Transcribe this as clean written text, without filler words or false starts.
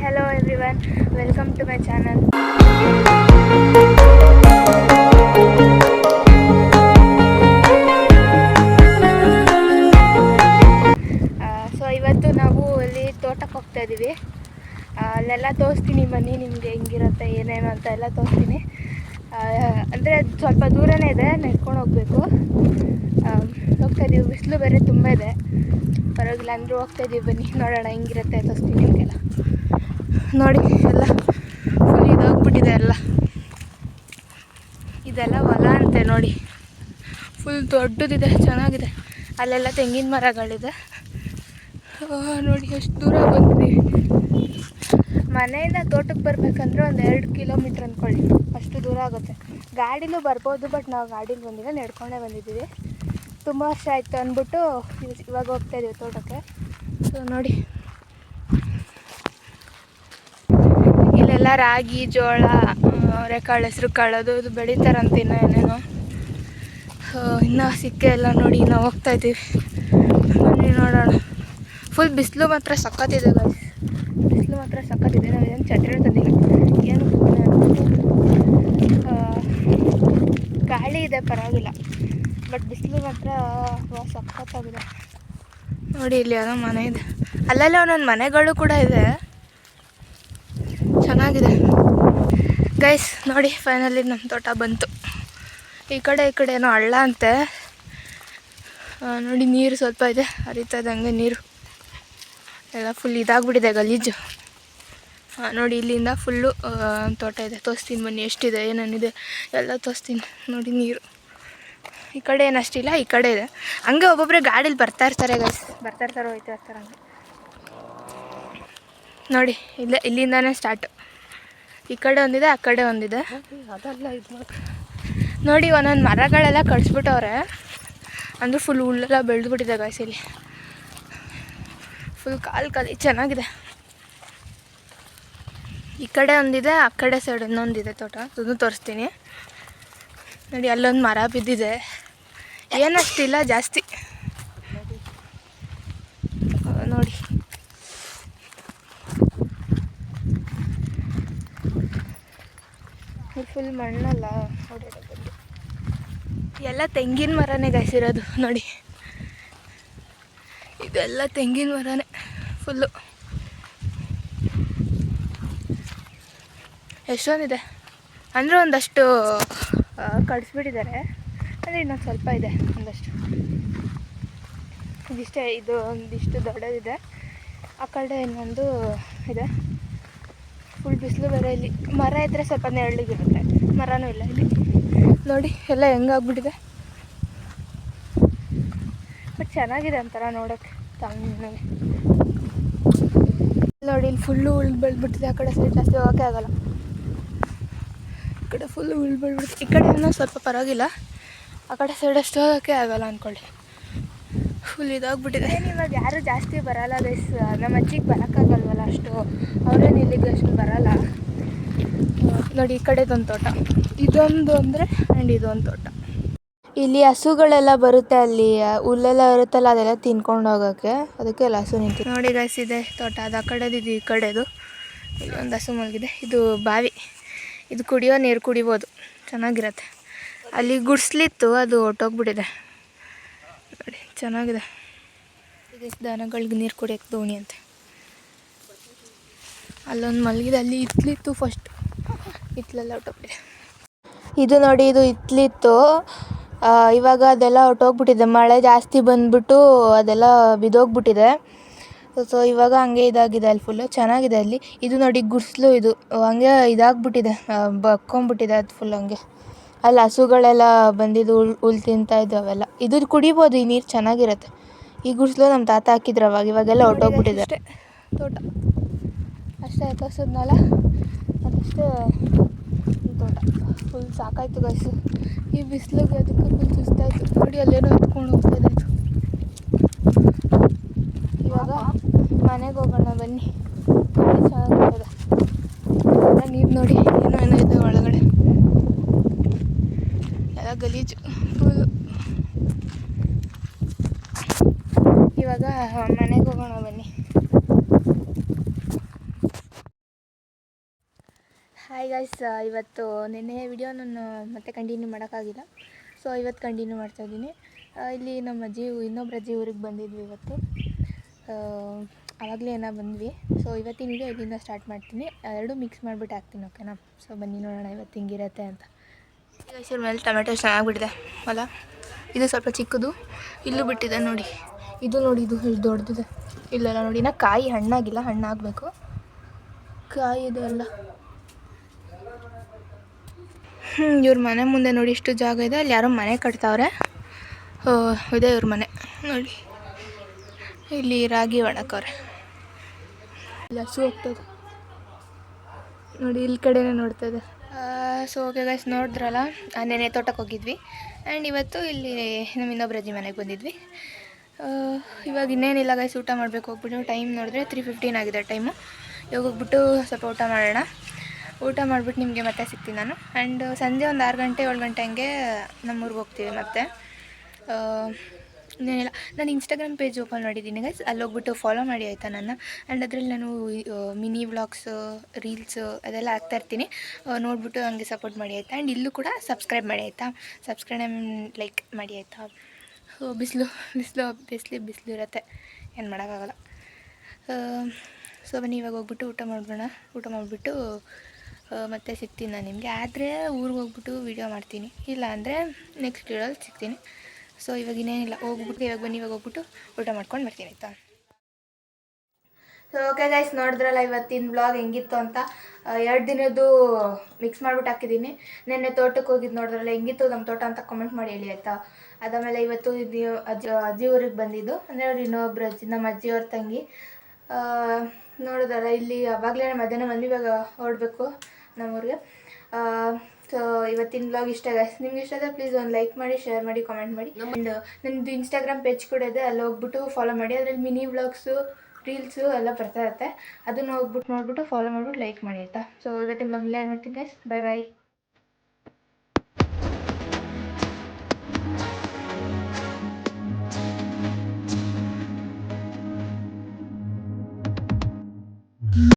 hello everyone, welcome to my channel. So ಇವತ್ತು ನಾವು ಅಲ್ಲಿ ತೋಟಕ್ಕೆ ಹೋಗ್ತಾ ಇದ್ದೀವಿ. ಅಲ್ಲೆಲ್ಲ ತೋರಿಸ್ತೀನಿ ಬನ್ನಿ, ನಿಮಗೆ ಹೆಂಗಿರುತ್ತೆ ಏನೇನು ಅಂತ ಎಲ್ಲ ತೋರಿಸ್ತೀನಿ. ಅಂದರೆ ಸ್ವಲ್ಪ ದೂರನೇ ಇದೆ, ನಡ್ಕೊಂಡು ಹೋಗಬೇಕು. ಹೋಗ್ತಾ ಇದ್ದೀವಿ, ಬಿಸಿಲು ಬೇರೆ ತುಂಬ ಇದೆ, ಪರವಾಗಿಲ್ಲ ಅಂದರೂ ಹೋಗ್ತಾ ಇದ್ದೀವಿ. ಬನ್ನಿ ನೋಡೋಣ ಹೆಂಗಿರುತ್ತೆ ತೋರಿಸ್ತೀನಿ ನಿಮಗೆಲ್ಲ. ನೋಡಿ ಎಲ್ಲ ಫುಲ್ ಇದಾಗ್ಬಿಟ್ಟಿದೆ ಎಲ್ಲ. ಇದೆಲ್ಲ ಹೊಲ ಅಂತೆ ನೋಡಿ, ಫುಲ್ ದೊಡ್ಡದಿದೆ, ಚೆನ್ನಾಗಿದೆ. ಅಲ್ಲೆಲ್ಲ ತೆಂಗಿನ ಮರಗಳಿದೆ ನೋಡಿ. ಎಷ್ಟು ದೂರ ಬಂದಿದ್ದೀವಿ. ಮನೆಯಿಂದ ತೋಟಕ್ಕೆ ಬರಬೇಕಂದ್ರೆ ಒಂದು 2 ಕಿಲೋಮೀಟ್ರ್ ಅಂದ್ಕೊಳ್ಳಿ, ಅಷ್ಟು ದೂರ ಆಗುತ್ತೆ. ಗಾಡಿಲೂ ಬರ್ಬೋದು, ಬಟ್ ನಾವು ಗಾಡೀಲಿ ಬಂದಿಲ್ಲ, ನಡ್ಕೊಂಡೇ ಬಂದಿದ್ದೀವಿ. ತುಂಬ ವರ್ಷ ಆಯಿತು ಅಂದ್ಬಿಟ್ಟು ಇವಾಗ ಹೋಗ್ತಾ ಇದ್ದೀವಿ ತೋಟಕ್ಕೆ. ಸೊ ನೋಡಿ, ಇಲ್ಲೆಲ್ಲ ರಾಗಿ, ಜೋಳ, ಅವರೆಕಾಳು, ಹೆಸ್ರು ಕಾಳು ಅದು ಬೆಳೀತಾರಂತ ಇನ್ನೂ ಏನೇನೋ. ಇನ್ನೂ ಸಿಕ್ಕೆ ಎಲ್ಲ ನೋಡಿ. ನಾವು ಹೋಗ್ತಾ ಇದ್ದೀವಿ, ಬನ್ನಿ ನೋಡೋಣ. ಫುಲ್ ಬಿಸಿಲು ಮಾತ್ರ ಸಖತ್ತಿದೆ ಗೈಸ್, ಬಿಸಿಲು ಮಾತ್ರ ಸಖತ್ತಿದೆ. ನಾವು ಏನು ಛತ್ರಿ ತಂದಿಲ್ಲ, ಏನು ಗಾಳಿ ಇದೆ ಪರವಾಗಿಲ್ಲ, ಬಟ್ ಬಿಸಿಲು ಮಾತ್ರ ಸಖತ್ತಾಗಿದೆ ನೋಡಿ. ಇಲ್ಲಿ ಯಾವುದೋ ಮನೆ ಇದೆ, ಅಲ್ಲೆಲ್ಲ ಒಂದೊಂದು ಮನೆಗಳು ಕೂಡ ಇದೆ, ಚೆನ್ನಾಗಿದೆ ಗೈಸ್. ನೋಡಿ ಫೈನಲಿ ನಮ್ಮ ತೋಟ ಬಂತು. ಈ ಕಡೆ ಏನೋ ಹಳ್ಳ ಅಂತೆ ನೋಡಿ. ನೀರು ಸ್ವಲ್ಪ ಇದೆ, ಹರಿತಾ ಇದ್ದಂಗೆ ನೀರು ಎಲ್ಲ ಫುಲ್ ಇದಾಗ್ಬಿಟ್ಟಿದೆ, ಗಲೀಜು. ನೋಡಿ ಇಲ್ಲಿಂದ ಫುಲ್ಲು ತೋಟ ಇದೆ, ತೋರಿಸ್ತೀನಿ ಬನ್ನಿ ಎಷ್ಟಿದೆ ಏನೇನಿದೆ ಎಲ್ಲ ತೋರಿಸ್ತೀನಿ ನೋಡಿ. ನೀರು ಈ ಕಡೆ ಏನಷ್ಟಿಲ್ಲ, ಈ ಕಡೆ ಇದೆ. ಹಂಗೆ ಒಬ್ಬೊಬ್ಬರೇ ಗಾಡೀಲಿ ಬರ್ತಾಯಿರ್ತಾರೆ ಗೈಸ್, ಬರ್ತಾಯಿರ್ತಾರೆ, ಹೋಯ್ತಾ ಇರ್ತಾರೆ ಹಂಗೆ ನೋಡಿ. ಇಲ್ಲಿಂದಾನೇ ಸ್ಟಾರ್ಟು. ಈ ಕಡೆ ಒಂದಿದೆ, ಆ ಕಡೆ ಒಂದಿದೆ. ಅದೆಲ್ಲ ಇದು ನೋಡಿ, ಒಂದೊಂದು ಮರಗಳೆಲ್ಲ ಕಡಿಸ್ಬಿಟ್ಟವ್ರೆ, ಅಂದರೆ ಫುಲ್ ಹುಲ್ಲೆಲ್ಲ ಬೆಳೆದ್ಬಿಟ್ಟಿದೆ ಗೈಸ್. ಇಲ್ಲಿ ಫುಲ್ ಕಾಲು ಚೆನ್ನಾಗಿದೆ. ಈ ಕಡೆ ಒಂದಿದೆ, ಆ ಕಡೆ ಸೈಡ್ ಇನ್ನೊಂದಿದೆ ತೋಟ, ಅದನ್ನು ತೋರಿಸ್ತೀನಿ ನೋಡಿ. ಅಲ್ಲೊಂದು ಮರ ಬಿದ್ದಿದೆ, ಏನಷ್ಟಿಲ್ಲ ಜಾಸ್ತಿ ನೋಡಿ. ಫುಲ್ ಮಣ್ಣಲ್ಲ ಓಡಾಡೋದು. ಎಲ್ಲ ತೆಂಗಿನ ಮರನೇ ಗಾಯ್ಸಿರೋದು ನೋಡಿ. ಇದೆಲ್ಲ ತೆಂಗಿನ ಮರನೇ ಫುಲ್ಲು. ಎಷ್ಟೊಂದಿದೆ ಅಂದರೆ ಒಂದಷ್ಟು ಕಡಿಸ್ಬಿಟ್ಟಿದ್ದಾರೆ, ಅಂದರೆ ಇನ್ನೊಂದು ಸ್ವಲ್ಪ ಇದೆ ಒಂದಷ್ಟು. ಇದಿಷ್ಟೇ, ಇದು ಒಂದಿಷ್ಟು ದೊಡ್ಡದಿದೆ. ಆ ಕಡೆ ಇನ್ನೊಂದು ಇದೆ. ಫುಲ್ ಬಿಸಿಲು ಬೇರೆ ಇಲ್ಲಿ. ಮರ ಇದ್ದರೆ ಸ್ವಲ್ಪ ನೆರಳಿಗಿರುತ್ತೆ, ಮರನೂ ಇಲ್ಲ ಇಲ್ಲಿ ನೋಡಿ. ಎಲ್ಲ ಹೆಂಗಾಗ್ಬಿಟ್ಟಿದೆ, ಬಟ್ ಚೆನ್ನಾಗಿದೆ ಒಂಥರ ನೋಡೋಕ್ಕೆ ತಣ್ಣಗೆ ನೋಡಿ. ಇಲ್ಲಿ ಫುಲ್ಲು ಹುಳು ಬೆಳೆದ್ಬಿಟ್ಟಿದೆ, ಆ ಕಡೆ ಸೈಡ್ ಜಾಸ್ತಿ ಹೋಗೋಕ್ಕೆ ಆಗೋಲ್ಲ. ಈ ಕಡೆ ಫುಲ್ಲು ಹುಳು ಬೆಳೆದ್ಬಿಡುತ್ತೆ, ಈ ಕಡೆ ಏನೋ ಸ್ವಲ್ಪ ಪರವಾಗಿಲ್ಲ, ಆ ಕಡೆ ಸೈಡ್ ಅಷ್ಟು ಹೋಗೋಕ್ಕೆ ಆಗೋಲ್ಲ ಅಂದ್ಕೊಳ್ಳಿ. ಫುಲ್ ಇದಾಗ್ಬಿಟ್ಟಿದೆ. ಇವಾಗ ಯಾರೂ ಜಾಸ್ತಿ ಬರೋಲ್ಲ ಗೈಸ್, ನಮ್ಮ ಅಜ್ಜಿಗೆ ಬರೋಕ್ಕಾಗಲ್ವಲ್ಲ ಅಷ್ಟು, ಅವರೇನು ಇಲ್ಲಿಗೆ ಅಷ್ಟು ಬರೋಲ್ಲ ನೋಡಿ. ಈ ಕಡೆದೊಂದು ತೋಟ, ಇದೊಂದು ಅಂದರೆ ಆ್ಯಂಡ್ ಇದೊಂದು ತೋಟ. ಇಲ್ಲಿ ಹಸುಗಳೆಲ್ಲ ಬರುತ್ತೆ, ಅಲ್ಲಿ ಹುಲ್ಲೆಲ್ಲ ಇರುತ್ತಲ್ಲ, ಅದೆಲ್ಲ ತಿನ್ಕೊಂಡು ಹೋಗೋಕ್ಕೆ, ಅದಕ್ಕೆ ಎಲ್ಲ ಹಸು ನಿಂತು ನೋಡಿ ಗೈಸ್. ಇದೆ ತೋಟ, ಅದು ಆ ಕಡೆದು, ಇದು ಈ ಕಡೆದು. ಇಲ್ಲೊಂದು ಹಸು ಮಲಗಿದೆ, ಇದು ಬಾವಿ, ಇದು ಕುಡಿಯೋ ನೀರು ಕುಡಿಬೋದು, ಚೆನ್ನಾಗಿರತ್ತೆ. ಅಲ್ಲಿ ಗುಡಿಸ್ಲಿತ್ತು, ಅದು ಹೊಟ್ಟೋಗ್ಬಿಟ್ಟಿದೆ ನೋಡಿ, ಚೆನ್ನಾಗಿದೆ. ಈಗ ದನಗಳಿಗೆ ನೀರು ಕುಡಿಯೋಕ್ಕೆ ದೋಣಿ ಅಂತೆ. ಅಲ್ಲೊಂದು ಮಲಗಿದೆ, ಅಲ್ಲಿ ಇತ್ಲಿತ್ತು ಫಸ್ಟ್, ಇತ್ಲೆಲ್ಲ ಹೊಟ್ಟೋಗ್ಬಿಟ್ಟಿದೆ. ಇದು ನೋಡಿ, ಇದು ಇತ್ಲಿತ್ತು, ಇವಾಗ ಅದೆಲ್ಲ ಹೊಟ್ಟೋಗ್ಬಿಟ್ಟಿದೆ. ಮಳೆ ಜಾಸ್ತಿ ಬಂದುಬಿಟ್ಟು ಅದೆಲ್ಲ ಬಿದ್ದೋಗ್ಬಿಟ್ಟಿದೆ. ಸೊ ಇವಾಗ ಹಂಗೆ ಇದಾಗಿದೆ, ಅಲ್ಲಿ ಫುಲ್ಲು ಚೆನ್ನಾಗಿದೆ. ಅಲ್ಲಿ ಇದು ನೋಡಿ ಗುಡಿಸ್ಲು, ಇದು ಹಂಗೆ ಇದಾಗ್ಬಿಟ್ಟಿದೆ, ಬಕ್ಕೊಂಬಿಟ್ಟಿದೆ ಅದು ಫುಲ್ ಹಂಗೆ. ಅಲ್ಲಿ ಹಸುಗಳೆಲ್ಲ ಬಂದಿದ್ದು ಹುಲ್ ತಿಂತಾಯಿದ್ದು ಅವೆಲ್ಲ. ಇದು ಕುಡಿಬೋದು, ಈ ನೀರು ಚೆನ್ನಾಗಿರುತ್ತೆ. ಈ ಗುಡಿಸ್ಲು ನಮ್ಮ ತಾತ ಹಾಕಿದ್ರು ಅವಾಗ, ಇವಾಗೆಲ್ಲ ಹೊಟ್ಟೋಗ್ಬಿಟ್ಟಿದೆ. ಅಷ್ಟೇ ತೋಟ, ಅಷ್ಟೇ ತೋರಿಸಿದ್ನಲ್ಲ, ಅದಷ್ಟೇ ತೋಟ. ಫುಲ್ ಸಾಕಾಯ್ತು ಗೈಸು, ಈ ಬಿಸಿಲಿಗೆ ಅದಕ್ಕೆ ಫುಲ್ ಸುಸ್ತಾಯಿತು ನೋಡಿ. ಅಲ್ಲೇನೋ ಎತ್ಕೊಂಡು ಹೋಗ್ತಾ ಇದೆ. ಇವಾಗ ಮನೆಗೆ ಹೋಗೋಣ ಬನ್ನಿ, ಗಾಳಿ ಚೆನ್ನಾಗಿರ್ತದೆ. ನೀರು ನೋಡಿ, ಏನೋ ಇದೆ ಒಳಗಡೆ, ಎಲ್ಲ ಗಲೀಜು ಫುಲ್ಲು. ಇವಾಗ ಮನೆಗೆ ಹೋಗೋಣ ಬನ್ನಿ. ಹಾಯ್ ಗೈಸ್, ಇವತ್ತು ನಿನ್ನೆ ವಿಡಿಯೋ ನಾನು ಮತ್ತೆ ಕಂಟಿನ್ಯೂ ಮಾಡೋಕ್ಕಾಗಿಲ್ಲ. ಸೊ ಇವತ್ತು ಕಂಟಿನ್ಯೂ ಮಾಡ್ತಾಯಿದ್ದೀನಿ. ಇಲ್ಲಿ ನಮ್ಮ ಅಜ್ಜಿ ಇನ್ನೊಬ್ಬರ ಅಜ್ಜಿ ಊರಿಗೆ ಬಂದಿದ್ವಿ ಇವತ್ತು. ಆವಾಗಲೇ ಏನೋ ಬಂದ್ವಿ. ಸೊ ಇವತ್ತಿನ ವಿಡಿಯೋ ಇಲ್ಲಿಂದ ಸ್ಟಾರ್ಟ್ ಮಾಡ್ತೀನಿ. ಎರಡೂ ಮಿಕ್ಸ್ ಮಾಡಿಬಿಟ್ಟು ಹಾಕ್ತೀನಿ, ಓಕೆನಾ? ಸೊ ಬನ್ನಿ ನೋಡೋಣ ಇವತ್ತು ಹಿಂಗಿರುತ್ತೆ ಅಂತ. ಈಗ ಮೇಲೆ ಟೊಮೆಟೊ ಚೆನ್ನಾಗಿಬಿಟ್ಟಿದೆ ಅಲ್ಲ. ಇದು ಸ್ವಲ್ಪ ಚಿಕ್ಕದು, ಇಲ್ಲೂ ಬಿಟ್ಟಿದೆ ನೋಡಿ. ಇದು ನೋಡಿ, ಇದು ಎಷ್ಟು ದೊಡ್ಡದಿದೆ. ಇಲ್ಲೆಲ್ಲ ನೋಡಿ, ಇನ್ನೂ ಕಾಯಿ ಹಣ್ಣಾಗಿಲ್ಲ, ಹಣ್ಣಾಗಬೇಕು. ಕಾಯಿ ಇದೆ ಎಲ್ಲ. ಇವ್ರ ಮನೆ ಮುಂದೆ ನೋಡಿ ಇಷ್ಟು ಜಾಗ ಇದೆ. ಅಲ್ಲಿ ಯಾರೋ ಮನೆ ಕಟ್ತಾವ್ರೆ. ಇದೆ ಇವ್ರ ಮನೆ ನೋಡಿ. ಇಲ್ಲಿ ರಾಗಿ ಒಣಕವ್ರೆ. ಇಲ್ಲಿ ಹಸು ಹೋಗ್ತದೆ ನೋಡಿ, ಇಲ್ಲಿ ಕಡೆನೇ ನೋಡ್ತದೆ. ಸೊ ಓಕೆ ಗೈಸ್, ನೋಡಿದ್ರಲ್ಲ, ನೆನ್ನೆ ತೋಟಕ್ಕೆ ಹೋಗಿದ್ವಿ. ಆ್ಯಂಡ್ ಇವತ್ತು ಇಲ್ಲಿ ನಮ್ಮ ಇನ್ನೊಬ್ಬರ ಅಜ್ಜಿ ಮನೆಗೆ ಬಂದಿದ್ವಿ. ಇವಾಗ ಇನ್ನೇನಿಲ್ಲ ಗೈಸ್, ಊಟ ಮಾಡಬೇಕು. ಹೋಗ್ಬಿಟ್ಟು ಟೈಮ್ ನೋಡಿದ್ರೆ 3:15 ಆಗಿದೆ ಟೈಮು. ಇವಾಗ ಹೋಗ್ಬಿಟ್ಟು ಸ್ವಲ್ಪ ಊಟ ಮಾಡೋಣ. ಊಟ ಮಾಡಿಬಿಟ್ಟು ನಿಮಗೆ ಮತ್ತೆ ಸಿಗ್ತೀನಿ ನಾನು. ಆ್ಯಂಡ್ ಸಂಜೆ ಒಂದು 6 ಗಂಟೆ 7 ಗಂಟೆ ಹಂಗೆ ನಮ್ಮೂರಿಗೆ ಹೋಗ್ತೀವಿ ಮತ್ತೆ. ಇನ್ನೇನಿಲ್ಲ, ನಾನು ಇನ್ಸ್ಟಾಗ್ರಾಮ್ ಪೇಜ್ ಓಪನ್ ಮಾಡಿದ್ದೀನಿ ಗೈಸ್, ಅಲ್ಲಿ ಹೋಗ್ಬಿಟ್ಟು ಫಾಲೋ ಮಾಡಿ ಆಯಿತಾ ನನ್ನ. ಆ್ಯಂಡ್ ಅದರಲ್ಲಿ ನಾನು ಮಿನಿ ವ್ಲಾಗ್ಸು, ರೀಲ್ಸು ಅದೆಲ್ಲ ಹಾಕ್ತಾಯಿರ್ತೀನಿ. ನೋಡಿಬಿಟ್ಟು ಹಂಗೆ ಸಪೋರ್ಟ್ ಮಾಡಿ ಆಯಿತಾ. ಆ್ಯಂಡ್ ಇಲ್ಲೂ ಕೂಡ ಸಬ್ಸ್ಕ್ರೈಬ್ ಮಾಡಿ ಆಯಿತಾ. ಸಬ್ಸ್ಕ್ರೈಬ್ ಲೈಕ್ ಮಾಡಿ ಆಯಿತಾ. ಬಿಸಿಲು ಇರುತ್ತೆ, ಏನು ಮಾಡೋಕ್ಕಾಗಲ್ಲ. ಸೊ ಬನ್ನಿ ಇವಾಗ ಹೋಗ್ಬಿಟ್ಟು ಊಟ ಮಾಡೋಣ. ಊಟ ಮಾಡಿಬಿಟ್ಟು ಮತ್ತೆ ಸಿಗ್ತೀನಿ ನಾನು ನಿಮಗೆ. ಆದರೆ ಊರಿಗೆ ಹೋಗ್ಬಿಟ್ಟು ವೀಡಿಯೋ ಮಾಡ್ತೀನಿ, ಇಲ್ಲ ಅಂದರೆ ನೆಕ್ಸ್ಟ್ ವೀಡಿಯೋಲ್ಲಿ ಸಿಗ್ತೀನಿ. ಸೊ ಇವಾಗ ಇನ್ನೇನಿಲ್ಲ, ಹೋಗ್ಬಿಟ್ಟು ಇವಾಗ ಬನ್ನಿ, ಇವಾಗ ಹೋಗ್ಬಿಟ್ಟು ಊಟ ಮಾಡ್ಕೊಂಡು ಬರ್ತೀನಿ ಆಯಿತಾ. ಸೊ ಓಕೆ ಗೈಸ್, ನೋಡಿದ್ರಲ್ಲ ಇವತ್ತಿನ ವ್ಲಾಗ್ ಹೆಂಗಿತ್ತು ಅಂತ. 2 ದಿನದ್ದು ಮಿಕ್ಸ್ ಮಾಡಿಬಿಟ್ಟು ಹಾಕಿದ್ದೀನಿ. ನಿನ್ನೆ ತೋಟಕ್ಕೆ ಹೋಗಿದ್ದು ನೋಡಿದ್ರಲ್ಲ, ಹೆಂಗಿತ್ತು ನಮ್ಮ ತೋಟ ಅಂತ ಕಮೆಂಟ್ ಮಾಡಿ ಹೇಳಿ ಆಯಿತಾ. ಅದಾದಮೇಲೆ ಇವತ್ತು ಇದು ಅಜ್ಜಿ ಊರಿಗೆ ಬಂದಿದ್ದು, ಅಂದರೆ ಅವ್ರು ಇನ್ನೊಬ್ರು ಅಜ್ಜಿ, ನಮ್ಮ ಅಜ್ಜಿಯವ್ರ ತಂಗಿ. ನೋಡಿದ್ರಲ್ಲ, ಇಲ್ಲಿ ಆವಾಗಲೇ ಮಧ್ಯಾಹ್ನ ಬಂದು ಇವಾಗ ಹೊರಡಬೇಕು ನಮ್ಮೂರಿಗೆ. ಸೊ ಇವತ್ತಿನ ವ್ಲಾಗ್ ಇಷ್ಟ ಗೈಸ್. ನಿಮ್ಗೆ ಇಷ್ಟ ಆದರೆ ಪ್ಲೀಸ್ ಒಂದು ಲೈಕ್ ಮಾಡಿ, ಶೇರ್ ಮಾಡಿ, ಕಾಮೆಂಟ್ ಮಾಡಿ. ಆ್ಯಂಡ್ ನನ್ನದು ಇನ್ಸ್ಟಾಗ್ರಾಮ್ ಪೇಜ್ ಕೂಡ ಇದೆ, ಅಲ್ಲಿ ಹೋಗ್ಬಿಟ್ಟು ಫಾಲೋ ಮಾಡಿ. ಅದರಲ್ಲಿ ಮಿನಿ ವ್ಲಾಗ್ಸು, ರೀಲ್ಸು ಎಲ್ಲ ಬರ್ತಾ ಇರುತ್ತೆ. ಅದನ್ನು ಹೋಗ್ಬಿಟ್ಟು ನೋಡ್ಬಿಟ್ಟು ಫಾಲೋ ಮಾಡಿಬಿಟ್ಟು ಲೈಕ್ ಮಾಡಿ ಆಯಿತಾ. ಸೊ ಇವತ್ತಿನ ವ್ಲಾಗ್ ಮಾಡ್ತೀನಿ ಗೈಸ್. ಬೈ.